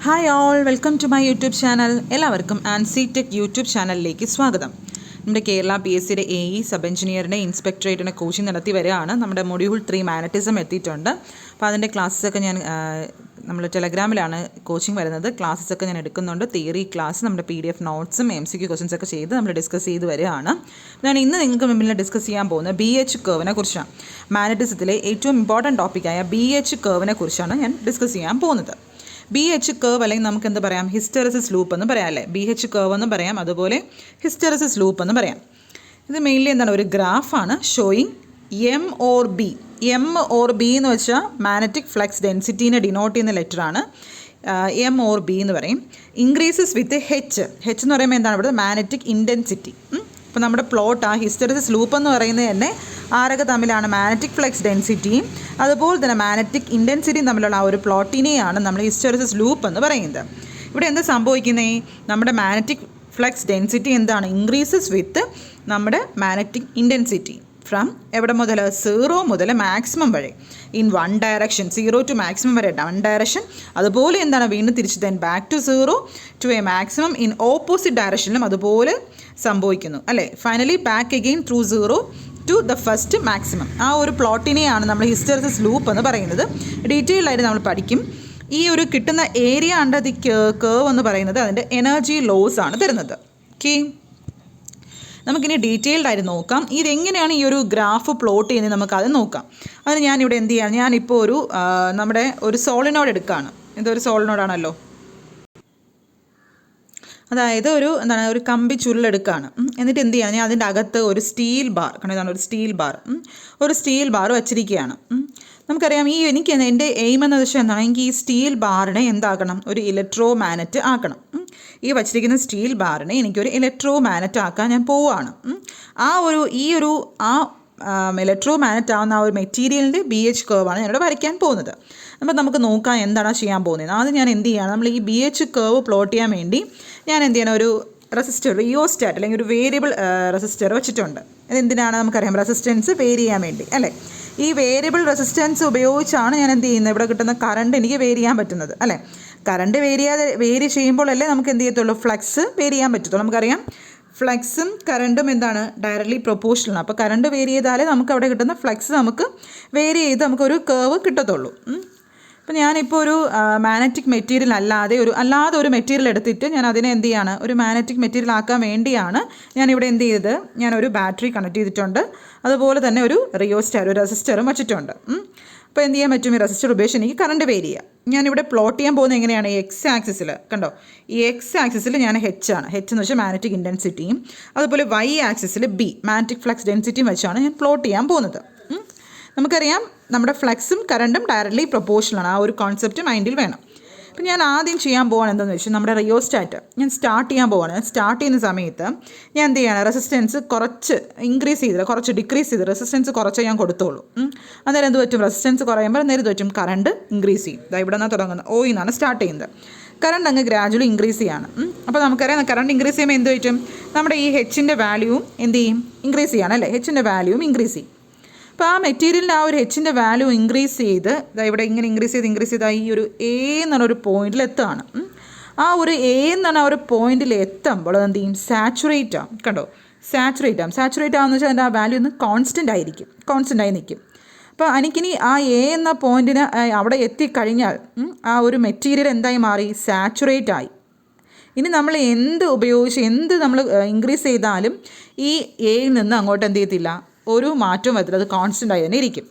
Hi all, welcome to my YouTube channel. എല്ലാവർക്കും Ancy tech YouTube ചാനലിലേക്ക് സ്വാഗതം. നമ്മുടെ കേരള PSCയുടെ AE സബ് എഞ്ചിനീയറിൻ്റെ ഇൻസ്പെക്ടറേറ്റിനെ കോച്ചിങ് നടത്തി വരികയാണ്. നമ്മുടെ മൊഡ്യൂൾ 3 മാഗ്നറ്റിസം എത്തിയിട്ടുണ്ട്. അപ്പോൾ അതിൻ്റെ ക്ലാസ്സൊക്കെ ഞാൻ നമ്മൾ ടെലഗ്രാമിലാണ് കോച്ചിങ് വരുന്നത്. ക്ലാസ്സൊക്കെ ഞാൻ എടുക്കുന്നുണ്ട്. തിയറി ക്ലാസ്, നമ്മുടെ PDF നോട്ട്സും MCQ ക്വസ്റ്റ്യൻസൊക്കെ ചെയ്ത് നമ്മൾ ഡിസ്കസ് ചെയ്ത് വരികയാണ്. ഞാൻ ഇന്ന് നിങ്ങൾക്ക് മുമ്പിൽ ഡിസ്കസ് ചെയ്യാൻ പോകുന്നത് BH കർവിനെ കുറിച്ചാണ്. മാഗ്നറ്റിസത്തിലെ ഏറ്റവും ഇമ്പോർട്ടൻറ്റ് ടോപ്പിക്കായ BH കർവിനെ കുറിച്ചാണ് ഞാൻ ഡിസ്കസ് ചെയ്യാൻ പോകുന്നത്. BH കർവ് അല്ലെങ്കിൽ നമുക്ക് എന്ത് പറയാം, ഹിസ്റ്റെറിസിസ് ലൂപ്പ് എന്ന് പറയാം അല്ലേ. BH കർവ് എന്ന് പറയാം, അതുപോലെ ഹിസ്റ്റെറിസിസ് ലൂപ്പ് എന്ന് പറയാം. ഇത് മെയിൻലി എന്താണ്, ഒരു ഗ്രാഫാണ് showing M or B. M or B എന്ന് വെച്ചാൽ മാഗ്നറ്റിക് ഫ്ലക്സ് ഡെൻസിറ്റീനെ ഡിനോട്ട് ചെയ്യുന്ന ലെറ്ററാണ്. M or B എന്ന് പറയും. ഇൻക്രീസസ് വിത്ത് H എന്ന് പറയുമ്പോൾ എന്താണ്, ഇവിടെ മാഗ്നറ്റിക് ഇൻറ്റൻസിറ്റി. ഇപ്പോൾ നമ്മുടെ പ്ലോട്ട് ആ ഹിസ്റ്റെറിസിസ് ലൂപ്പ് എന്ന് പറയുന്നത് തന്നെ ആരൊക്കെ തമ്മിലാണ്, മാഗ്നറ്റിക് ഫ്ലക്സ് ഡെൻസിറ്റിയും അതുപോലെ തന്നെ മാഗ്നറ്റിക് ഇൻറ്റൻസിറ്റിയും തമ്മിലുള്ള ആ ഒരു പ്ലോട്ടിനെയാണ് നമ്മൾ ഹിസ്റ്റെറിസിസ് ലൂപ്പ് എന്ന് പറയുന്നത്. ഇവിടെ എന്താ സംഭവിക്കുന്നത്, നമ്മുടെ മാഗ്നറ്റിക് ഫ്ലക്സ് ഡെൻസിറ്റി എന്താണ്, ഇൻക്രീസസ് വിത്ത് നമ്മുടെ മാഗ്നറ്റിക് ഇൻറ്റൻസിറ്റി ഫ്രം എവിടെ മുതൽ, 0 മുതൽ മാക്സിമം വരെ in one direction, 0 to maximum വരെ വൺ ഡയറക്ഷൻ. അതുപോലെ എന്താണ്, വീണ്ടും തിരിച്ച് then back to 0 to a maximum in opposite ഡയറക്ഷനിലും അതുപോലെ സംഭവിക്കുന്നു അല്ലേ. Finally back again through 0 to the first maximum. ആ ഒരു പ്ലോട്ടിനെയാണ് നമ്മൾ ഹിസ്റ്റെറിസിസ് ലൂപ്പ് എന്ന് പറയുന്നത്. ഡീറ്റെയിൽഡ് ആയിട്ട് നമ്മൾ പഠിക്കും. ഈ ഒരു കിട്ടുന്ന ഏരിയ അണ്ടർ ദി കർവ് എന്ന് പറയുന്നത് അതിൻ്റെ എനർജി ലോസ് ആണ് തരുന്നത്. ഓക്കെ, നമുക്കിനി ഡീറ്റെയിൽഡ് ആയിട്ട് നോക്കാം. ഇതെങ്ങനെയാണ് ഈ ഒരു ഗ്രാഫ് പ്ലോട്ട് ചെയ്യുന്നത് നമുക്കത് നോക്കാം. അതിന് ഞാനിവിടെ എന്ത് ചെയ്യാം, ഞാനിപ്പോൾ ഒരു നമ്മുടെ ഒരു സോളിനോഡ് എടുക്കുകയാണ്. ഇതൊരു സോളിനോഡാണല്ലോ, അതായത് ഒരു കമ്പി ചുരുളെടുക്കുകയാണ്. എന്നിട്ട് എന്ത് ചെയ്യുക, ഞാൻ അതിൻ്റെ അകത്ത് ഒരു സ്റ്റീൽ ബാർ, കാരണം ഇതാണ് ഒരു സ്റ്റീൽ ബാർ വച്ചിരിക്കുകയാണ്. നമുക്കറിയാം എനിക്ക് എൻ്റെ എയിം എന്ന വെച്ചാൽ എന്താണ്, എനിക്ക് ഈ സ്റ്റീൽ ബാറിനെ എന്താക്കണം, ഒരു ഇലക്ട്രോ മാഗ്നറ്റ് ആക്കണം. ഈ വച്ചിരിക്കുന്ന സ്റ്റീൽ ബാറിനെ എനിക്കൊരു ഇലക്ട്രോ മാഗ്നറ്റ് ആക്കാൻ ഞാൻ പോവുകയാണ്. ഇലക്ട്രോ മാഗ്നറ്റ് ആവുന്ന ആ ഒരു മെറ്റീരിയലിൻ്റെ BH കർവാണ് ഞാനിവിടെ വരയ്ക്കാൻ പോകുന്നത്. അപ്പോൾ നമുക്ക് നോക്കാം എന്താണ് ചെയ്യാൻ പോകുന്നത്. ആദ്യം ഞാൻ എന്ത് ചെയ്യുകയാണ്, നമ്മൾ ഈ BH കർവ് പ്ലോട്ട് ചെയ്യാൻ വേണ്ടി ഞാൻ എന്ത് ചെയ്യണം, ഒരു റെസിസ്റ്റർ, റിയോസ്റ്റാറ്റ് അല്ലെങ്കിൽ ഒരു വേരിയബിൾ റെസിസ്റ്റർ വെച്ചിട്ടുണ്ട്. ഇതെന്തിനാണ് നമുക്കറിയാം, റെസിസ്റ്റൻസ് വേരി ചെയ്യാൻ വേണ്ടി അല്ലേ. ഈ വേരിയബിൾ റെസിസ്റ്റൻസ് ഉപയോഗിച്ചാണ് ഞാൻ എന്ത് ചെയ്യുന്നത്, ഇവിടെ കിട്ടുന്ന കറണ്ട് എനിക്ക് വേരി ചെയ്യാൻ പറ്റുന്നത് അല്ലേ. കറണ്ട് വേരി ചെയ്യുമ്പോഴല്ലേ നമുക്ക് എന്ത് ചെയ്യത്തുള്ളൂ, ഫ്ലക്സ് വേരി ചെയ്യാൻ പറ്റത്തുള്ളൂ. നമുക്കറിയാം ഫ്ലക്സും കറണ്ടും എന്താണ്, ഡയറക്ട്ലി പ്രൊപ്പോർഷണലാണ്. അപ്പോൾ കറണ്ട് വേരി ചെയ്താലേ നമുക്ക് അവിടെ കിട്ടുന്ന ഫ്ലക്സ് നമുക്ക് വേരി ചെയ്ത് നമുക്കൊരു കർവ് കിട്ടത്തുള്ളൂ. അപ്പോൾ ഞാനിപ്പോൾ ഒരു മാഗ്നറ്റിക് മെറ്റീരിയൽ അല്ലാതെ ഒരു മെറ്റീരിയൽ എടുത്തിട്ട് ഞാൻ അതിനെ എന്ത് ചെയ്യാണ്, ഒരു മാഗ്നറ്റിക് മെറ്റീരിയൽ ആക്കാൻ വേണ്ടിയാണ് ഞാനിവിടെ എന്ത് ചെയ്തത്, ഞാനൊരു ബാറ്ററി കണക്ട് ചെയ്തിട്ടുണ്ട്. അതുപോലെ തന്നെ ഒരു റിയോസ്റ്റാർ, ഒരു റെസിസ്റ്ററും വച്ചിട്ടുണ്ട്. അപ്പോൾ എന്ത് ചെയ്യാൻ പറ്റും, ഈ റെസിസ്റ്റർ ഉപയോഗിച്ച് എനിക്ക് കറണ്ട് വേരി ചെയ്യാം. ഞാനിവിടെ പ്ലോട്ട് ചെയ്യാൻ പോകുന്നത് എങ്ങനെയാണ്, X ആക്സിസിൽ കണ്ടോ, ഈ X ആക്സിസിൽ ഞാൻ H എന്ന് വെച്ചാൽ മാഗ്നറ്റിക് ഇൻറ്റൻസിറ്റിയും അതുപോലെ Y ആക്സിസിൽ B മാഗ്നറ്റിക് ഫ്ലക്സ് ഡെൻസിറ്റിയും വെച്ചാണ് ഞാൻ പ്ലോട്ട് ചെയ്യാൻ പോകുന്നത്. നമുക്കറിയാം നമ്മുടെ ഫ്ലക്സും കറണ്ടും ഡയറക്ട്ലി പ്രൊപ്പോർഷണലാണ്. ആ ഒരു കോൺസെപ്റ്റ് മൈൻഡിൽ വേണം. അപ്പം ഞാൻ ആദ്യം ചെയ്യാൻ പോവാണ് എന്താണെന്ന് വെച്ചാൽ, നമ്മുടെ റിയോസ്റ്റാറ്റ് ഞാൻ സ്റ്റാർട്ട് ചെയ്യാൻ പോവാണ്. ഞാൻ സ്റ്റാർട്ട് ചെയ്യുന്ന സമയത്ത് ഞാൻ എന്ത് ചെയ്യണം, റെസിസ്റ്റൻസ് കുറച്ച് ഇൻക്രീസ് ചെയ്തില്ല, കുറച്ച് ഡിക്രീസ് ചെയ്ത് റെസിസ്റ്റൻസ് കുറച്ച് ഞാൻ കൊടുത്തോളൂ. അന്നേരം എന്ത് പറ്റും, റെസിസ്റ്റൻസ് കുറയുമ്പോൾ നേരെ എന്ത് പറ്റും, കറണ്ട് ഇൻക്രീസ് ചെയ്യും. ഇവിടെ നിന്നാണ് തുടങ്ങുന്നത്, O എന്നാണ് സ്റ്റാർട്ട് ചെയ്യുന്നത്. കറണ്ട് അങ്ങ് ഗ്രാജുവലി ഇൻക്രീസ് ചെയ്യാണ്. അപ്പോൾ നമുക്കറിയാം കറണ്ട് ഇൻക്രീസ് ചെയ്യുമ്പോൾ എന്ത് പറ്റും, നമ്മുടെ ഈ Hൻ്റെ വാല്യൂവും എന്ത് ചെയ്യും, ഇൻക്രീസ് ചെയ്യാണ് അല്ലേ. Hൻ്റെ വാല്യൂവും ഇൻക്രീസ് ചെയ്യും. അപ്പോൾ ആ മെറ്റീരിയലിൻ്റെ ആ ഒരു Hൻ്റെ വാല്യൂ ഇൻക്രീസ് ചെയ്ത് ഇവിടെ ഇങ്ങനെ ഇൻക്രീസ് ചെയ്ത് ഈ ഒരു A എന്നൊരു പോയിന്റിൽ എത്തുകയാണ്. ആ ഒരു A എന്നാണ് ആ ഒരു പോയിന്റിൽ എത്തുമ്പോൾ അതെന്ത് ചെയ്യും, സാച്ചുറേറ്റ് ആവും. കണ്ടോ, സാച്ചുറേറ്റ് ആവുമെന്ന് വെച്ചാൽ അതിൻ്റെ ആ വാല്യൂ ഒന്ന് കോൺസ്റ്റൻ്റ് ആയി നിൽക്കും. അപ്പോൾ എനിക്കിനി ആ A എന്ന പോയിന്റിന് അവിടെ എത്തിക്കഴിഞ്ഞാൽ ആ ഒരു മെറ്റീരിയൽ എന്തായി മാറി, സാച്ചുറേറ്റ് ആയി. ഇനി നമ്മൾ എന്ത് നമ്മൾ ഇൻക്രീസ് ചെയ്താലും ഈ Aയിൽ നിന്ന് അങ്ങോട്ട് എന്ത് ചെയ്യത്തില്ല, ഒരു മാറ്റവും വരത്തില്ല, അത് കോൺസ്റ്റൻ്റ് ആയി തന്നെ ഇരിക്കും.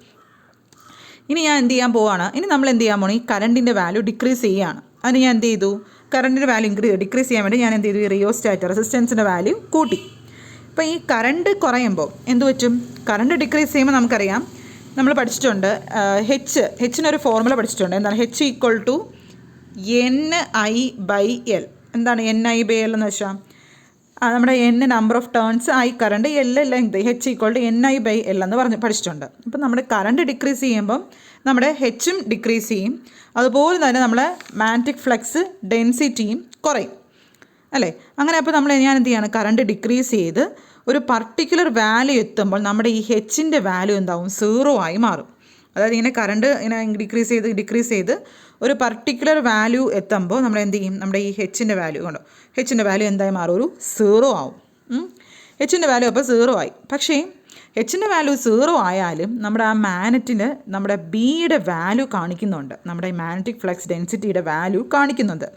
ഇനി ഞാൻ എന്ത് ചെയ്യാൻ പോവാണ്, ഇനി നമ്മൾ എന്ത് ചെയ്യാൻ പോകണം, ഈ കറണ്ടിൻ്റെ വാല്യൂ ഡിക്രീസ് ചെയ്യുകയാണ്. അതിന് ഞാൻ എന്ത് ചെയ്തു, കറണ്ടിൻ്റെ വാല്യൂ ഡിക്രീസ് ചെയ്യാൻ വേണ്ടി ഞാൻ എന്ത് ചെയ്തു, ഈ റിയോസ്റ്റാറ്റ് റെസിസ്റ്റൻസിൻ്റെ വാല്യൂ കൂട്ടി. അപ്പോൾ ഈ കറണ്ട് കുറയുമ്പോൾ എന്ത് പറ്റും, കറണ്ട് ഡിക്രീസ് ചെയ്യുമ്പോൾ നമുക്കറിയാം, നമ്മൾ പഠിച്ചിട്ടുണ്ട് Hനൊരു ഫോർമുല പഠിച്ചിട്ടുണ്ട്. എന്താണ്, H = NI/L. എന്താണ് NI/L എന്ന് വെച്ചാൽ, നമ്മുടെ N number of turns, I current, L length, H = NI/L എന്ന് പഠിച്ചിട്ടുണ്ട്. അപ്പം നമ്മുടെ കറണ്ട് ഡിക്രീസ് ചെയ്യുമ്പം നമ്മുടെ Hഉം ഡിക്രീസ് ചെയ്യും. അതുപോലെ തന്നെ നമ്മളെ മാഗ്നറ്റിക് ഫ്ലക്സ് ഡെൻസിറ്റിയും കുറയും അല്ലേ. അങ്ങനെ അപ്പോൾ ഞാൻ എന്ത് ചെയ്യാണ്, കറണ്ട് ഡിക്രീസ് ചെയ്ത് ഒരു പർട്ടിക്കുലർ വാല്യൂ എത്തുമ്പോൾ നമ്മുടെ ഈ Hൻ്റെ വാല്യൂ എന്താവും, 0 ആയി മാറും. അതായത് ഇങ്ങനെ കറണ്ട് ഇങ്ങനെ ഡിക്രീസ് ചെയ്ത് ഒരു പർട്ടിക്കുലർ വാല്യൂ എത്തുമ്പോൾ നമ്മൾ എന്ത് ചെയ്യും, നമ്മുടെ ഈ ഹെച്ചിൻ്റെ വാല്യൂ കണ്ടോ, ഹെച്ചിൻ്റെ വാല്യൂ എന്തായി മാറും, ഒരു 0 ആവും. ഹെച്ചിൻ്റെ വാല്യൂ അപ്പോൾ 0 ആയി. പക്ഷേ എച്ചിൻ്റെ വാല്യൂ 0 ആയാലും നമ്മുടെ ആ മാഗ്നറ്റിന് നമ്മുടെ ബിയുടെ വാല്യൂ കാണിക്കുന്നുണ്ട്, നമ്മുടെ ഈ മാഗ്നറ്റിക് ഫ്ലക്സ് ഡെൻസിറ്റിയുടെ വാല്യൂ കാണിക്കുന്നുണ്ട്.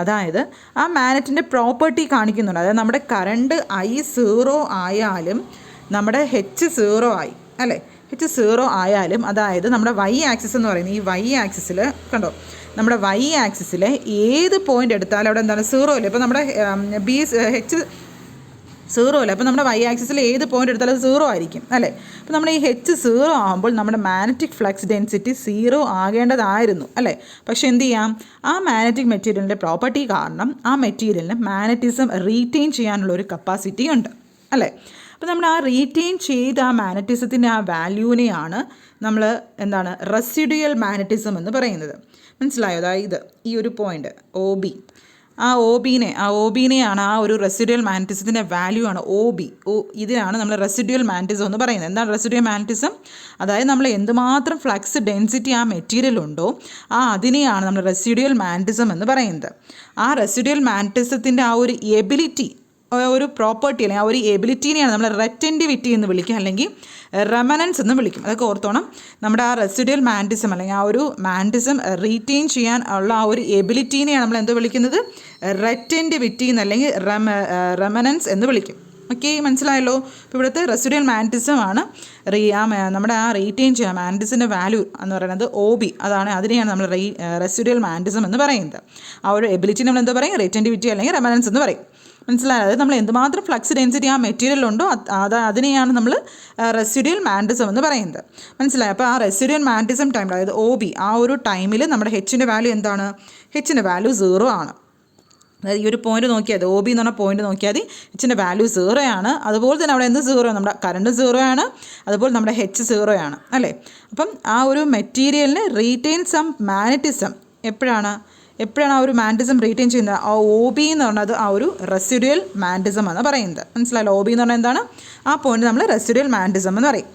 അതായത് ആ മാഗ്നറ്റിൻ്റെ പ്രോപ്പർട്ടി കാണിക്കുന്നുണ്ട്. അതായത് നമ്മുടെ കറണ്ട് I0 ആയാലും നമ്മുടെ H 0 ആയി അല്ലേ, H 0 ആയാലും, അതായത് നമ്മുടെ Y ആക്സിസ് എന്ന് പറയുന്നത് ഈ Y ആക്സിസിൽ കണ്ടോ, നമ്മുടെ Y ആക്സിസിൽ ഏത് പോയിൻ്റ് എടുത്താലും അവിടെ എന്താണ് 0 അല്ലേ. ഇപ്പോൾ നമ്മുടെ H 0 അല്ലേ, അപ്പോൾ നമ്മുടെ Y ആക്സിസിൽ ഏത് പോയിൻ്റ് എടുത്താലും 0 ആയിരിക്കും അല്ലേ. അപ്പോൾ നമ്മുടെ ഈ H 0 ആകുമ്പോൾ നമ്മുടെ മാഗ്നറ്റിക് ഫ്ലക്സ് ഡെൻസിറ്റി 0 ആകേണ്ടതായിരുന്നു അല്ലേ. പക്ഷേ എന്ത് ചെയ്യാം, ആ മാഗ്നറ്റിക് മെറ്റീരിയലിൻ്റെ പ്രോപ്പർട്ടി കാരണം ആ മെറ്റീരിയലിന് മാഗ്നറ്റിസം റീറ്റെയിൻ ചെയ്യാനുള്ള ഒരു കപ്പാസിറ്റി ഉണ്ട് അല്ലേ. അപ്പോൾ നമ്മൾ ആ റീറ്റെയിൻ ചെയ്ത ആ മാഗ്നറ്റിസത്തിൻ്റെ ആ വാല്യൂവിനെയാണ് നമ്മൾ എന്താണ് റെസിഡ്യൂയൽ മാഗ്നറ്റിസം എന്ന് പറയുന്നത്. മനസ്സിലായോ? അതായത് ഈ ഒരു പോയിൻ്റ് OB, ആ ഒ ബിനെയാണ് ആ ഒരു റെസിഡ്യൂയൽ മാഗ്നറ്റിസത്തിൻ്റെ വാല്യൂ ആണ് OB. ഇതിനാണ് നമ്മൾ റെസിഡ്യൂയൽ മാഗ്നറ്റിസം എന്ന് പറയുന്നത്. എന്താണ് റെസിഡ്യൂയൽ മാഗ്നറ്റിസം? അതായത് നമ്മൾ എന്തുമാത്രം ഫ്ലക്സ് ഡെൻസിറ്റി ആ മെറ്റീരിയൽ ഉണ്ടോ അതിനെയാണ് നമ്മൾ റെസിഡ്യൂയൽ മാഗ്നറ്റിസം എന്ന് പറയുന്നത്. ആ റെസിഡ്യൂയൽ മാഗ്നറ്റിസത്തിൻ്റെ ആ ഒരു എബിലിറ്റി, ഒരു പ്രോപ്പർട്ടി അല്ലെങ്കിൽ ആ ഒരു എബിലിറ്റീനെയാണ് നമ്മൾ റെറ്റൻറ്റിവിറ്റി എന്ന് വിളിക്കുക, അല്ലെങ്കിൽ റെമനൻസ് എന്ന് വിളിക്കും. അതൊക്കെ ഓർത്തോണം. നമ്മുടെ ആ റെസിഡ്യൂയൽ മാഗ്നറ്റിസം അല്ലെങ്കിൽ ആ ഒരു മാഗ്നറ്റിസം റീറ്റെയിൻ ചെയ്യാൻ ഉള്ള ആ ഒരു എബിലിറ്റീനെയാണ് നമ്മൾ എന്ത് വിളിക്കുന്നത്, റെറ്റൻറ്റിവിറ്റി എന്നല്ലെങ്കിൽ റെമനൻസ് എന്ന് വിളിക്കും. ഓക്കെ, മനസ്സിലായല്ലോ? ഇപ്പോൾ ഇവിടുത്തെ റെസിഡ്യൂയൽ മാഗ്നറ്റിസം ആണ് നമ്മുടെ ആ റീറ്റെയിൻ ചെയ്യുക മാഗ്നറ്റിസിൻ്റെ വാല്യൂ എന്ന് പറയുന്നത് OB. അതിനെയാണ് നമ്മൾ റെസിഡ്യൂയൽ മാഗ്നറ്റിസം എന്ന് പറയുന്നത്. ആ ഒരു എബിലിറ്റി നമ്മൾ എന്താ പറയും, റെറ്റൻറ്റിവിറ്റി അല്ലെങ്കിൽ റെമനൻസ് എന്ന് പറയും. മനസ്സിലായത്? അതായത് നമ്മൾ എന്തുമാത്രം ഫ്ലക്സ് ഡെൻസിറ്റി ആ മെറ്റീരിയലുണ്ടോ അതിനെയാണ് നമ്മൾ റെസിഡ്യൂയൽ മാഗ്നറ്റിസം എന്ന് പറയുന്നത്. മനസ്സിലായി? അപ്പോൾ ആ റെസിഡ്യൂയൽ മാഗ്നറ്റിസം ടൈമിൽ, അതായത് OB, ആ ഒരു ടൈമിൽ നമ്മുടെ ഹെച്ചിൻ്റെ വാല്യൂ എന്താണ്, ഹെച്ചിൻ്റെ വാല്യൂ 0 ആണ്. അതായത് ഈ ഒരു പോയിന്റ് നോക്കിയാൽ മതി, OB എന്ന് പറഞ്ഞ പോയിന്റ് നോക്കിയാൽ മതി, ഹെച്ചിൻ്റെ വാല്യൂ 0 ആണ്. അതുപോലെ തന്നെ അവിടെ എന്ത് 0 ആണ്, നമ്മുടെ കറണ്ട് 0 ആണ്, അതുപോലെ നമ്മുടെ H 0 ആണ് അല്ലേ. അപ്പം ആ ഒരു മെറ്റീരിയലിന് റീറ്റെയിൻ സം മാഗ്നറ്റിസം എപ്പോഴാണ് ആ ഒരു മാഗ്നറ്റിസം റീറ്റെയിൻ ചെയ്യുന്നത്, ആ OB എന്ന് പറഞ്ഞത് ആ ഒരു റെസിഡ്യൂയൽ മാഗ്നറ്റിസം ആണ് പറയുന്നത്. മനസ്സിലായല്ലോ? OB എന്ന് പറഞ്ഞാൽ എന്താണ്, ആ പോയിന്റ് നമ്മൾ റെസിഡ്യൂയൽ മാഗ്നറ്റിസം എന്ന് പറയും.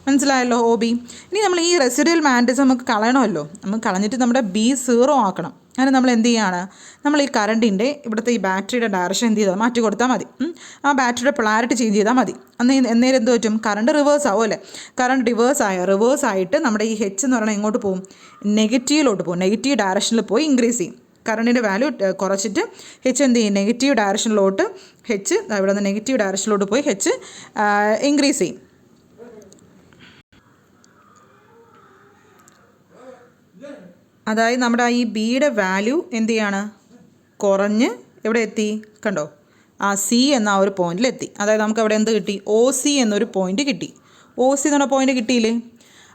മനസ്സിലായല്ലോ? OB. ഇനി നമ്മൾ ഈ റെസിഡ്യൂയൽ മാഗ്നറ്റിസം നമുക്ക് കളയണമല്ലോ, നമുക്ക് കളഞ്ഞിട്ട് നമ്മുടെ B 0 ആക്കണം. അങ്ങനെ നമ്മൾ എന്ത് ചെയ്യുകയാണ്, നമ്മൾ ഈ കറണ്ടിൻ്റെ ഇവിടുത്തെ ഈ ബാറ്ററിയുടെ ഡയറക്ഷൻ എന്ത് ചെയ്താൽ മാറ്റി കൊടുത്താൽ മതി. ആ ബാറ്ററിയുടെ പൊളാരിറ്റി ചേഞ്ച് ചെയ്താൽ മതി. എന്നേരം എന്ത് പറ്റും, കറണ്ട് റിവേഴ്സ് ആവും അല്ലേ. കറണ്ട് റിവേഴ്സ് ആയിട്ട് നമ്മുടെ ഈ H എന്ന് പറഞ്ഞാൽ എങ്ങോട്ട് പോകും, നെഗറ്റീവിലോട്ട് പോകും, നെഗറ്റീവ് ഡയറക്ഷനിൽ പോയി ഇൻക്രീസ് ചെയ്യും. കറണ്ടിൻ്റെ വാല്യൂ കുറച്ചിട്ട് H എന്ത് ചെയ്യും, നെഗറ്റീവ് ഡയറക്ഷനിലോട്ട് ഇവിടെ നിന്ന് നെഗറ്റീവ് ഡയറക്ഷനിലോട്ട് പോയി H ഇൻക്രീസ് ചെയ്യും. അതായത് നമ്മുടെ ഈ ബിയുടെ വാല്യൂ എന്ത് ചെയ്യാണ്, കുറഞ്ഞ് എവിടെ എത്തി, കണ്ടോ, ആ C എന്ന ഒരു പോയിന്റിലെത്തി. അതായത് നമുക്ക് അവിടെ എന്ത് കിട്ടി, OC എന്നൊരു പോയിന്റ് കിട്ടി. OC എന്ന് പറഞ്ഞ പോയിന്റ് കിട്ടിയില്ലേ.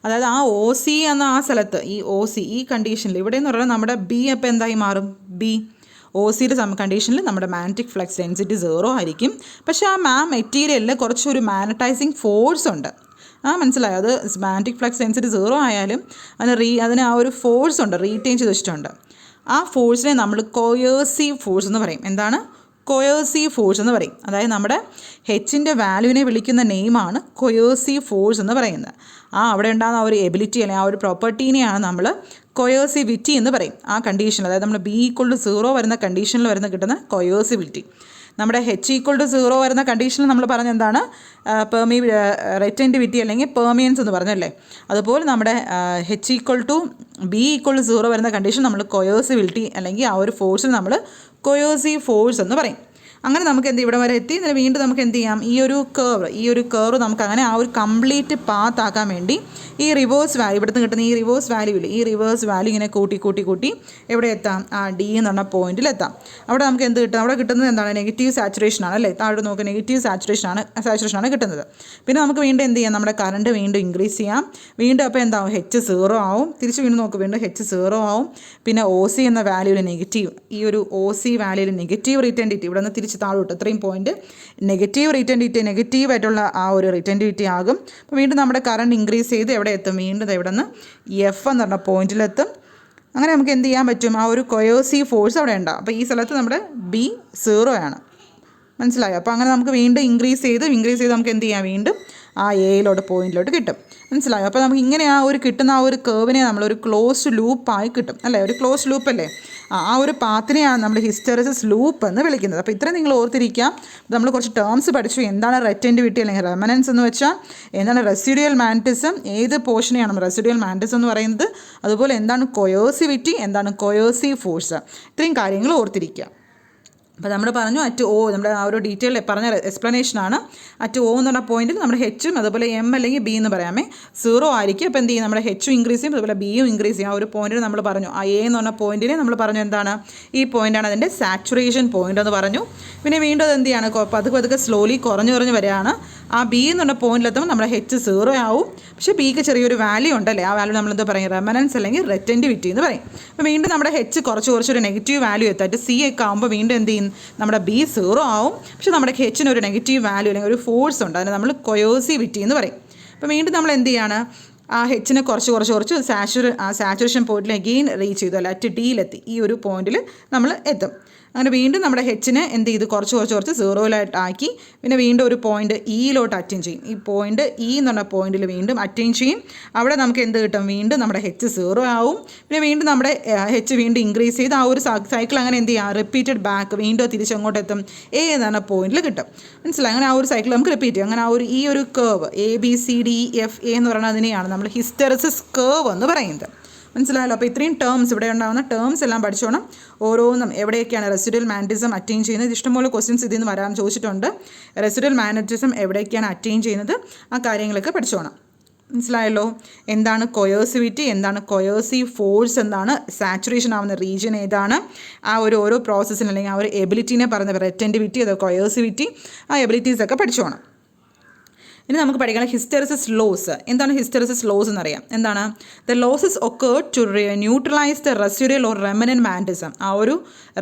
അതായത് ആ OC എന്ന ആ സ്ഥലത്ത് ഈ OC ഈ കണ്ടീഷനിൽ ഇവിടെ എന്ന് പറഞ്ഞാൽ നമ്മുടെ B അപ്പോൾ എന്തായി മാറും, OCയുടെ കണ്ടീഷനിൽ നമ്മുടെ മാഗ്നറ്റിക് ഫ്ലക്സ് ഡെൻസിറ്റി 0 ആയിരിക്കും. പക്ഷേ ആ മെറ്റീരിയലിൽ കുറച്ചൊരു മാഗ്നറ്റൈസിങ് ഫോഴ്സ് ഉണ്ട്. മനസ്സിലായോ? അത് മാഗ്നറ്റിക് ഫ്ലക്സ് ഡെൻസിറ്റി 0 ആയാലും അതിന് ആ ഒരു ഫോഴ്സ് ഉണ്ട്, റീറ്റെയിൻ ചെയ്ത് വെച്ചിട്ടുണ്ട്. ആ ഫോഴ്സിനെ നമ്മൾ കോയേഴ്സീവ് ഫോഴ്സ് എന്ന് പറയും. എന്താണ് കോയേഴ്സീവ് ഫോഴ്സ് എന്ന് പറയും? അതായത് നമ്മുടെ ഹെച്ചിൻ്റെ വാല്യൂവിനെ വിളിക്കുന്ന നെയിമാണ് കോയേഴ്സീവ് ഫോഴ്സ് എന്ന് പറയുന്നത്. അവിടെ ഉണ്ടാകുന്ന ആ ഒരു എബിലിറ്റി അല്ലെങ്കിൽ ആ ഒരു പ്രോപ്പർട്ടീനെയാണ് നമ്മൾ കോയേഴ്സിവിറ്റി എന്ന് പറയും. ആ കണ്ടീഷനിൽ, അതായത് നമ്മൾ B = 0 വരുന്ന കണ്ടീഷനിൽ കിട്ടുന്ന കോയേഴ്സിവിറ്റി. നമ്മുടെ H = 0 വരുന്ന കണ്ടീഷനിൽ നമ്മൾ പറഞ്ഞ എന്താണ്, റെറ്റൻറ്റിവിറ്റി അല്ലെങ്കിൽ പെർമിയൻസ് എന്ന് പറഞ്ഞല്ലേ. അതുപോലെ നമ്മുടെ B = 0 വരുന്ന കണ്ടീഷൻ നമ്മൾ കോയേഴ്സിവിറ്റി അല്ലെങ്കിൽ ആ ഒരു ഫോഴ്സിന് നമ്മൾ കോയേഴ്സീവ് ഫോഴ്സ് എന്ന് പറയും. അങ്ങനെ നമുക്ക് ഇവിടെ വരെ എത്തി. എന്നിട്ട് വീണ്ടും നമുക്ക് എന്ത് ചെയ്യാം, ഈ ഒരു കേർവ് നമുക്ക് അങ്ങനെ ആ ഒരു കംപ്ലീറ്റ് പാത്ത് ആക്കാൻ വേണ്ടി ഈ റിവേഴ്സ് വാല്യൂ ഇവിടുന്ന് കിട്ടുന്ന ഈ റിവേഴ്സ് വാല്യൂ ഇല്ലേ, ഈ റിവേഴ്സ് വാല്യൂ ഇങ്ങനെ കൂട്ടി എവിടെ എത്താം, ആ D എന്ന് പറഞ്ഞ പോയിന്റിൽ എത്താം. അവിടെ നമുക്ക് എന്ത് കിട്ടും, അവിടെ കിട്ടുന്നത് എന്താണ്, നെഗറ്റീവ് സാച്ചുറേഷൻ ആണ് അല്ലേ. താഴെ നോക്കുക, നെഗറ്റീവ് സാച്ചുറേഷൻ ആണ് കിട്ടുന്നത്. പിന്നെ നമുക്ക് വീണ്ടും എന്ത് ചെയ്യാം, നമ്മുടെ കറണ്ട് വീണ്ടും ഇൻക്രീസ് ചെയ്യാം. വീണ്ടും അപ്പോൾ എന്താവും, H 0 ആവും. തിരിച്ച് വീണ്ടും നോക്കുക, വീണ്ടും H 0 ആവും. പിന്നെ OC എന്ന വാല്യൂവിൽ നെഗറ്റീവ്, ഈ ഒരു OC വാല്യൂവിൽ നെഗറ്റീവ് റിറ്റൻഡിറ്റി ഇവിടെ നിന്ന് തിരിച്ച് താഴോട്ട് ഇത്രയും പോയിന്റ് നെഗറ്റീവ് റിറ്റൻഡിറ്റി, നെഗറ്റീവായിട്ടുള്ള ആ ഒരു റിറ്റൻഡിറ്റി ആകും. അപ്പോൾ വീണ്ടും നമ്മുടെ കറണ്ട് ഇൻക്രീസ് ചെയ്ത് എവിടെ എത്തും, വീണ്ടും ഇവിടെ നിന്ന് F എന്ന് പറഞ്ഞ പോയിന്റിലെത്തും. അങ്ങനെ നമുക്ക് എന്ത് ചെയ്യാൻ പറ്റും, ആ ഒരു കോയേഴ്സീവ് ഫോഴ്സ് അവിടെ ഉണ്ടാകും. അപ്പോൾ ഈ സ്ഥലത്ത് നമ്മുടെ B 0 ആണ്. മനസ്സിലായോ? അപ്പോൾ അങ്ങനെ നമുക്ക് വീണ്ടും ഇൻക്രീസ് ചെയ്ത് നമുക്ക് എന്ത് ചെയ്യാം, വീണ്ടും ആ എയിലോട്ട് പോയിന്റിലോട്ട് കിട്ടും. മനസ്സിലായോ? അപ്പോൾ നമുക്ക് ഇങ്ങനെ ആ ഒരു കിട്ടുന്ന ആ ഒരു കേർവിനെ നമ്മളൊരു ക്ലോസ്ഡ് ലൂപ്പായി കിട്ടും അല്ലേ, ഒരു ക്ലോസ്ഡ് ലൂപ്പ് അല്ലേ. ആ ഒരു പാത്തിനെയാണ് നമ്മൾ ഹിസ്റ്റെറിസിസ് ലൂപ്പ് എന്ന് വിളിക്കുന്നത്. അപ്പോൾ ഇത്രയും നിങ്ങൾ ഓർത്തിരിക്കുക. നമ്മൾ കുറച്ച് ടേംസ് പഠിച്ചു. എന്താണ് റെറ്റൻറ്റിവിറ്റി അല്ലെങ്കിൽ റെമനൻസ് എന്ന് വെച്ചാൽ, എന്താണ് റെസിഡ്യൂവൽ മാഗ്നറ്റിസം, ഏത് പോർഷനെയാണ് റെസിഡ്യൂവൽ മാഗ്നറ്റിസം എന്ന് പറയുന്നത്, അതുപോലെ എന്താണ് കൊയേഴ്സിവിറ്റി, എന്താണ് കൊയേഴ്സീവ് ഫോഴ്സ്, ഇത്രയും കാര്യങ്ങൾ ഓർത്തിരിക്കുക. അപ്പോൾ നമ്മൾ പറഞ്ഞു അറ്റ് ഒ, നമ്മുടെ ആ ഒരു ഡീറ്റെയിൽ പറഞ്ഞ എക്സ്പ്ലനേഷനാണ്. അറ്റ് ഒ എന്ന് പറഞ്ഞ പോയിന്റിൽ നമ്മുടെ ഹെച്ചും അതുപോലെ എം അല്ലെങ്കിൽ ബി എന്ന് പറയാമേ 0 ആയിരിക്കും. അപ്പോൾ എന്ത് ചെയ്യും, നമ്മുടെ ഹെച്ചും ഇൻക്രീസ് ചെയ്യും അതുപോലെ ബിയും ഇൻക്രീസ് ചെയ്യും. ആ ഒരു പോയിന്റിൽ നമ്മൾ പറഞ്ഞു ആ എ എന്ന് പറഞ്ഞ പോയിന്റിനെ നമ്മൾ പറഞ്ഞു എന്താണ്, ഈ പോയിന്റാണ് അതിൻ്റെ സാച്ചുറേഷൻ പോയിന്റ് എന്ന് പറഞ്ഞു. പിന്നെ വീണ്ടും അത് എന്ത് ചെയ്യാണ്, പതുക്കെ സ്ലോലി കുറഞ്ഞു വരികയാണ്. ആ ബി എന്ന് പറഞ്ഞ പോയിന്റിലെത്തുമ്പോൾ നമ്മുടെ ഹെച്ച് 0 ആവും. പക്ഷേ ബിക്ക് ചെറിയൊരു വാല്യൂ ഉണ്ടല്ലേ, ആ വാല്യൂ നമ്മളെന്താ പറയും, റെമനൻസ് അല്ലെങ്കിൽ റെറ്റൻറ്റിവിറ്റി എന്ന് പറയും. അപ്പോൾ വീണ്ടും നമ്മുടെ ഹെച്ച് കുറച്ചൊരു നെഗറ്റീവ് വാല്യൂ എത്താറ്റ് സി ഒക്കെ ആകുമ്പോൾ വീണ്ടും എന്ത് ചെയ്യും, നമ്മുടെ ബി 0 ആവും. പക്ഷേ നമ്മുടെ ഹെച്ചിന് ഒരു നെഗറ്റീവ് വാല്യൂ അല്ലെങ്കിൽ ഒരു ഫോഴ്സ് ഉണ്ട്, അതിന് നമ്മൾ കൊയേഴ്സിവിറ്റി എന്ന് പറയും. അപ്പോൾ വീണ്ടും നമ്മൾ എന്ത് ചെയ്യാണ്, ആ ഹെച്ചിനെ കുറച്ച് സാച്ചുറേഷൻ പോയിന്റിൽ അഗെയിൻ റീച്ച് ചെയ്തു, അല്ല അറ്റ് ഡിയിലെത്തി. ഈ ഒരു പോയിന്റിൽ നമ്മൾ എത്തും. അങ്ങനെ വീണ്ടും നമ്മുടെ ഹെച്ചിനെ എന്ത് ചെയ്ത് കുറച്ച് 0 ആക്കി. പിന്നെ വീണ്ടും ഒരു പോയിന്റ് ഇയിലോട്ട് അറ്റൈൻ ചെയ്യും. ഈ പോയിന്റ് ഇ എന്ന് പറഞ്ഞ പോയിന്റിൽ വീണ്ടും അറ്റൈൻ ചെയ്യും. അവിടെ നമുക്ക് എന്ത് കിട്ടും, വീണ്ടും നമ്മുടെ ഹെച്ച് 0 ആവും. പിന്നെ വീണ്ടും നമ്മുടെ ഹെച്ച് വീണ്ടും ഇൻക്രീസ് ചെയ്ത് ആ ഒരു സൈക്കിൾ അങ്ങനെ എന്ത് ചെയ്യുക, റിപ്പീറ്റഡ് ബാക്ക് വീണ്ടും തിരിച്ചങ്ങോട്ട് എത്തും, എ എന്ന് പറഞ്ഞ പോയിന്റിൽ കിട്ടും. മനസ്സിലായി? അങ്ങനെ ആ ഒരു സൈക്കിൾ നമുക്ക് റിപ്പീറ്റ് ചെയ്യും. അങ്ങനെ ആ ഒരു ഈ ഒരു കേർവ് ABCDEFA എന്ന് പറയുന്നത് അതിനെയാണ് നമ്മൾ ഹിസ്റ്റെറിസിസ് കേർവ് എന്ന് പറയുന്നത്. മനസ്സിലായല്ലോ? അപ്പോൾ ഇത്രയും ടേംസ് ഇവിടെ ഉണ്ടാകുന്ന ടേംസ് എല്ലാം പഠിച്ചോണം. ഓരോന്നും എവിടെയൊക്കെയാണ് റെസിഡ്യൂവൽ മാഗ്നറ്റിസം അറ്റൈൻ ചെയ്യുന്നത്, ഇഷ്ടംപോലെ ക്വസ്റ്റ്യൻസ് ഇതിൽ നിന്ന് വരാൻ ചോദിച്ചിട്ടുണ്ട്. റെസിഡ്യൂവൽ മാഗ്നറ്റിസം എവിടെയൊക്കെയാണ് അറ്റൈൻ ചെയ്യുന്നത്, ആ കാര്യങ്ങളൊക്കെ പഠിച്ചോണം. മനസ്സിലായല്ലോ? എന്താണ് കൊയേഴ്സിവിറ്റി, എന്താണ് കൊയേഴ്സീവ് ഫോഴ്സ്, എന്താണ് സാച്ചുറേഷൻ ആവുന്ന റീജിയൻ ഏതാണ്, ആ ഒരു ഓരോ പ്രോസസ്സിന് അല്ലെങ്കിൽ ആ ഒരു എബിലിറ്റീനെ പറഞ്ഞ റെറ്റൻറ്റിവിറ്റി, അത് കൊയേഴ്സിവിറ്റി, ആ എബിലിറ്റീസൊക്കെ പഠിച്ചോണം. ഇനി നമുക്ക് പഠിക്കണം ഹിസ്റ്റെറിസിസ് ലോസ്. എന്താണ് ഹിസ്റ്റെറിസിസ് ലോസ് എന്നറിയാം. എന്താണ്? The losses occur to neutralise the residual or remanent magnetism. ആ ഒരു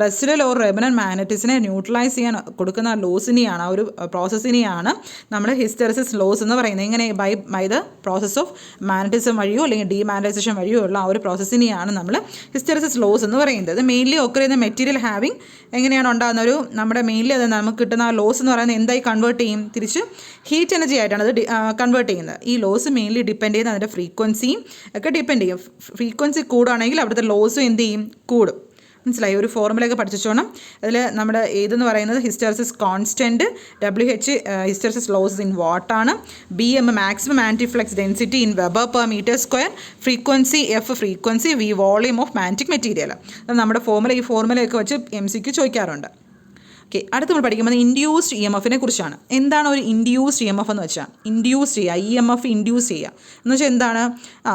റെസിഡ്യൂവൽ ഓർ റെമനന്റ് മാഗ്നറ്റിസിനെ ന്യൂട്രലൈസ് ചെയ്യാൻ കൊടുക്കുന്ന ലോസിനെയാണ്, ആ ഒരു പ്രോസസ്സിനെയാണ് നമ്മൾ ഹിസ്റ്റെറിസിസ് ലോസ് എന്ന് പറയുന്നത്. ഇങ്ങനെ by the process of magnetism വഴിയോ അല്ലെങ്കിൽ ഡീമാഗ്നറ്റൈസേഷൻ വഴിയോ ഉള്ള ആ ഒരു പ്രോസസ്സിനെയാണ് നമ്മൾ ഹിസ്റ്റെറിസിസ് ലോസ് എന്ന് പറയുന്നത്. മെയിൻലി ഒക്കർ ചെയ്യുന്ന മെറ്റീരിയൽ ഹാവിങ് എങ്ങനെയാണ് ഉണ്ടാകുന്ന ഒരു നമ്മുടെ മെയിൻലി അത് നമുക്ക് കിട്ടുന്ന ആ ലോസ് എന്ന് പറയുന്നത് എന്തായി കൺവേർട്ട് ചെയ്യും, തിരിച്ച് ഹീറ്റ് എനർജി ആയിട്ടാണ് അത് കൺവേർട്ട് ചെയ്യുന്നത്. ഈ ലോസ് മെയിൻലി ഡിപ്പെൻഡ് ചെയ്യുന്നത് അതിൻ്റെ ഫ്രീക്വൻസിയും ഒക്കെ ഡിപ്പെൻഡ് ചെയ്യും. ഫ്രീക്വൻസി കൂടുകയാണെങ്കിൽ അവിടുത്തെ ലോസും എന്ത് ചെയ്യും, കൂടും. മനസ്സിലായി? ഒരു ഫോർമുലയൊക്കെ പഠിച്ചോണം. അതിൽ നമ്മുടെ ഏതെന്ന് പറയുന്നത് hysteresis constant, WH hysteresis loss in വാട്ടാണ്, BM മാക്സിമം ആൻറ്റിഫ്ലക്സ് density in weber per metre square, frequency F frequency, V volume of magnetic material. അത് നമ്മുടെ ഫോർമുല, ഈ ഫോർമുലയൊക്കെ വെച്ച് MCQ ചോദിക്കാറുണ്ട്. ഓക്കെ, അടുത്ത് നമ്മൾ പഠിക്കുന്നത് ഇൻഡ്യൂസ്ഡ് EMFനെ കുറിച്ചാണ്. എന്താണ് ഒരു ഇൻഡ്യൂസ്ഡ് EMF എന്ന് വെച്ചാൽ, ഇൻഡ്യൂസ് ചെയ്യുക, EMF ഇൻഡ്യൂസ് ചെയ്യുക എന്ന് വെച്ചാൽ എന്താണ്,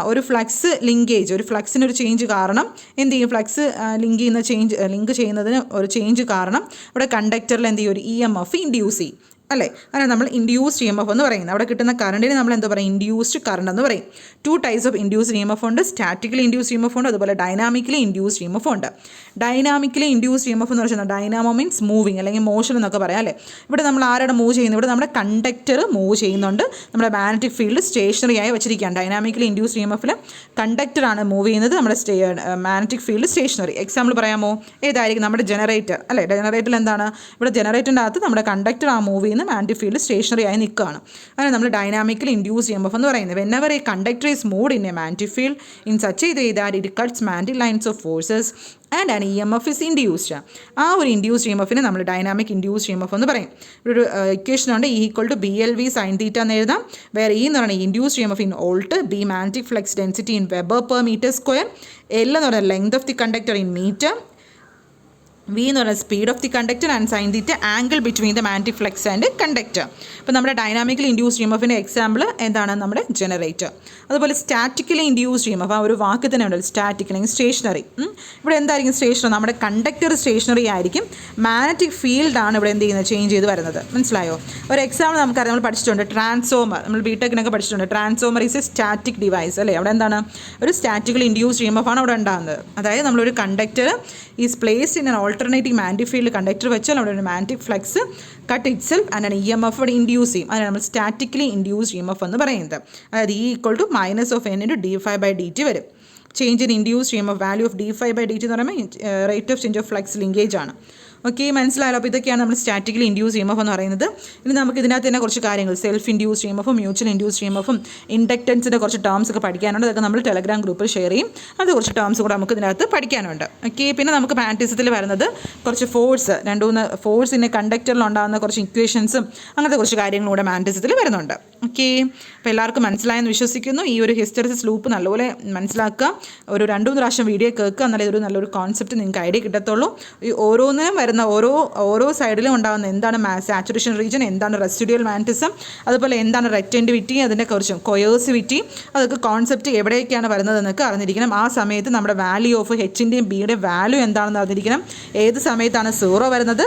ഒരു ഫ്ലക്സ് ലിങ്കേജ്, ഒരു ഫ്ലക്സിനൊരു ചേഞ്ച് കാരണം എന്ത് ചെയ്യും, ഫ്ലക്സ് ലിങ്ക് ചെയ്യുന്നതിന് ഒരു ചേഞ്ച് കാരണം അവിടെ കണ്ടക്ടറിൽ എന്ത് ചെയ്യും, ഒരു EMF ഇൻഡ്യൂസ് ചെയ്യും അല്ലേ. അങ്ങനെ നമ്മൾ ഇൻഡ്യൂസ്ഡ് EMF എന്ന് പറയുന്നത്. അവിടെ കിട്ടുന്ന കറണ്ടിന് നമ്മൾ എന്താ പറയുക, ഇൻഡ്യൂസ്ഡ് കറണ്ട് എന്ന് പറയും. 2 ടൈപ്സ് ഓഫ് ഇൻഡ്യൂസ്ഡ് EMF ഉണ്ട്. സ്റ്റാറ്റിക്കലി ഇൻഡ്യൂസ്ഡ് EMF ഉണ്ട്, അതുപോലെ ഡൈനാമിക്കലി ഇൻഡ്യൂസ്ഡ് EMF ഉണ്ട്. ഡൈനാമിക്കലി ഇൻഡ്യൂസ്ഡ് EMF എന്ന് വെച്ചാൽ ഡൈനാമോ മീൻസ് മൂവിങ് അല്ലെങ്കിൽ മോഷൻ എന്നൊക്കെ പറയാം അല്ലേ. ഇവിടെ നമ്മൾ ആരാണ് മൂവ് ചെയ്യുന്നത്, ഇവിടെ നമ്മുടെ കണ്ടക്ടർ മൂവ് ചെയ്യുന്നുണ്ട്, നമ്മുടെ മാഗ്നറ്റിക് ഫീൽഡ് സ്റ്റേഷനറി ആയി വെച്ചിരിക്കുകയാണ്. ഡൈനാമിക്കലി ഇൻഡ്യൂസ്ഡ് EMFൽ കണ്ടക്ടറാണ് മൂവ് ചെയ്യുന്നത്, നമ്മുടെ മാഗ്നറ്റിക് ഫീൽഡ് സ്റ്റേഷനറി. എക്സാമ്പിൾ പറയാമോ, ഏതായിരിക്കും, നമ്മുടെ ജനറേറ്റർ അല്ലേ. ജനറേറ്ററിൽ എന്താണ്, ഇവിടെ ജനറേറ്ററിൻ്റെ അകത്ത് നമ്മുടെ കണ്ടക്ടർ ആ മൂവ് മാഗ്നറ്റിക് ഫീൽഡ് സ്റ്റേഷനറി ആയി നിൽക്കുകയാണ്. അങ്ങനെ നമ്മൾ ഡൈനാമിക്കലി ഇൻഡ്യൂസ്ഡ് EMF എന്ന് പറയുന്നത്. Whenever A conductor is moved in A magnetic field in such a way that it cuts magnetic lines of forces and an EMF is induced. ആ ഒരു induced EMFനെ നമ്മൾ dynamic induced EMF എന്ന് പറയും. ഒരു equation ഉണ്ട്, E=BLV sin θ എന്ന് എഴുതാം. വേറെ E എന്ന് പറയുന്നത് induced EMF in volt, B magnetic flux density in weber per metre square, L എന്ന് പറയുന്നത് length of the conductor in metre, V എന്ന് പറയുന്നത് speed of the conductor and sine theta angle between the magnetic flux and conductor. അപ്പോൾ നമ്മുടെ dynamically induced EMFിൻ്റെ example എന്താണ്, നമ്മുടെ generator. അതുപോലെ statically induced EMF, ആ ഒരു വാക്ക് തന്നെ ഉണ്ടല്ലോ, സ്റ്റാറ്റിക് അല്ലെങ്കിൽ സ്റ്റേഷനറി. ഇവിടെ എന്തായിരിക്കും സ്റ്റേഷനറി, നമ്മുടെ കണ്ടക്ടർ സ്റ്റേഷനറി ആയിരിക്കും, മാഗ്നറ്റിക് ഫീൽഡാണ് ഇവിടെ എന്ത് ചെയ്യുന്നത്, ചേഞ്ച് ചെയ്ത് വരുന്നത്. മനസ്സിലായോ? ഒരു എക്സാമ്പിൾ നമുക്കറിയാം, നമ്മൾ പഠിച്ചിട്ടുണ്ട് ട്രാൻസ്ഫോമർ, നമ്മൾ ബിടെക്കിനൊക്കെ പഠിച്ചിട്ടുണ്ട്. Transformer is A static device അല്ലേ. അവിടെ എന്താണ്, ഒരു സ്റ്റാറ്റിക്കലി ഇൻഡ്യൂസ്ഡ് EMF ആണ് അവിടെ ഉണ്ടാകുന്നത്. അതായത് നമ്മളൊരു conductor is placed in an alternating magnetic field, conductor വെച്ചാൽ അവിടെ ഒരു magnetic flux cut it self and EMF അവിടെ ഇൻഡ്യൂസ് ചെയ്യും. അതിനാണ് നമ്മൾ സ്റ്റാറ്റിക്കലി ഇൻഡ്യൂസ്ഡ് EMF എന്ന് പറയുന്നത്. അതായത് E=-N × dφ/dt വരും. ചേഞ്ച് ഇൻ ഇൻഡ്യൂസ് ചെയ്യുമ്പോൾ വാല്യൂ ഓഫ് d5/dt എന്ന് പറയുമ്പോൾ rate of change of flux linkage ആണ്. ഓക്കെ, മനസ്സിലായല്ലോ. അപ്പോൾ ഇതൊക്കെയാണ് നമ്മൾ സ്റ്റാറ്റിക്കലി ഇൻഡ്യൂസ് EMF എന്ന് പറയുന്നത്. ഇനി നമുക്ക് ഇതിനകത്ത് തന്നെ കുറച്ച് കാര്യങ്ങൾ self induce EMF, mutual induce EMF, ഇൻഡക്റ്റൻസിൻ്റെ കുറച്ച് ടേംസ് ഒക്കെ പഠിക്കാനുണ്ട്. അതൊക്കെ നമ്മൾ ടെലഗ്രാം ഗ്രൂപ്പിൽ ഷെയർ ചെയ്യും. അത് കുറച്ച് ടേംസ് കൂടെ നമുക്ക് ഇതിനകത്ത് പഠിക്കാനുണ്ട്. ഓക്കെ, പിന്നെ നമുക്ക് മാഗ്നറ്റിസത്തിൽ വരുന്നത് കുറച്ച് ഫോഴ്സ്, 2-3 ഫോഴ്സിൻ്റെ കണ്ടക്ടറിൽ ഉണ്ടാകുന്ന കുറച്ച് ഇക്വേഷൻസും അങ്ങനത്തെ കുറച്ച് കാര്യങ്ങളും കൂടെ മാഗ്നറ്റിസത്തിൽ വരുന്നുണ്ട്. ഓക്കെ, അപ്പോൾ എല്ലാവർക്കും മനസ്സിലായെന്ന് വിശ്വസിക്കുന്നു. ഈ ഒരു ഹിസ്റ്ററിസിസ് ലൂപ്പ് നല്ലപോലെ മനസ്സിലാക്കുക. ഒരു 2-3 പ്രാവശ്യം വീഡിയോ കേൾക്കുക, എന്നാലേ ഇതൊരു നല്ലൊരു കോൺസെപ്റ്റ് നിങ്ങൾക്ക് ഐഡിയ കിട്ടത്തുള്ളൂ. ഈ ഓരോന്നിനും വരുന്ന ഓരോ സൈഡിലും ഉണ്ടാകുന്ന എന്താണ് സാച്ചുറേഷൻ റീജിയൻ, എന്താണ് റെസിഡ്യൂവൽ മാഗ്നറ്റിസം, അതുപോലെ എന്താണ് റെക്റ്റൻറ്റിവിറ്റി, അതിൻ്റെ കുറിച്ചും കൊയേഴ്സിവിറ്റി, അതൊക്കെ കോൺസെപ്റ്റ് എവിടേക്കാണ് വരുന്നതെന്നൊക്കെ അറിഞ്ഞിരിക്കണം. ആ സമയത്ത് നമ്മുടെ വാല്യൂ ഓഫ് എച്ചിൻ്റെയും ബിയുടെയും വാല്യൂ എന്താണെന്ന് അറിഞ്ഞിരിക്കണം. ഏത് സമയത്താണ് 0 വരുന്നത്,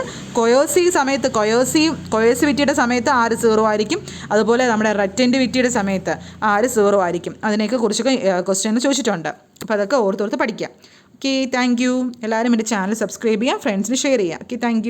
കൊയേഴ്സിവിറ്റിയുടെ സമയത്ത് ആര് 0 ആയിരിക്കും, അതുപോലെ നമ്മുടെ റെക്റ്റൻറ്റിവിറ്റിയുടെ സമയത്ത് ആര് 0 ആയിരിക്കും. അതിനെയൊക്കെ കുറിച്ചൊക്കെ ക്വസ്റ്റ്യൻ ചോദിച്ചിട്ടുണ്ട്. അപ്പോൾ അതൊക്കെ ഓർത്തോർത്ത് പഠിക്കാം. Okay, thank you. എല്ലാവരും എൻ്റെ ചാനൽ സബ്സ്ക്രൈബ് ചെയ്യുക, ഫ്രണ്ട്സിന് ഷെയർ ചെയ്യുക. Okay, thank you.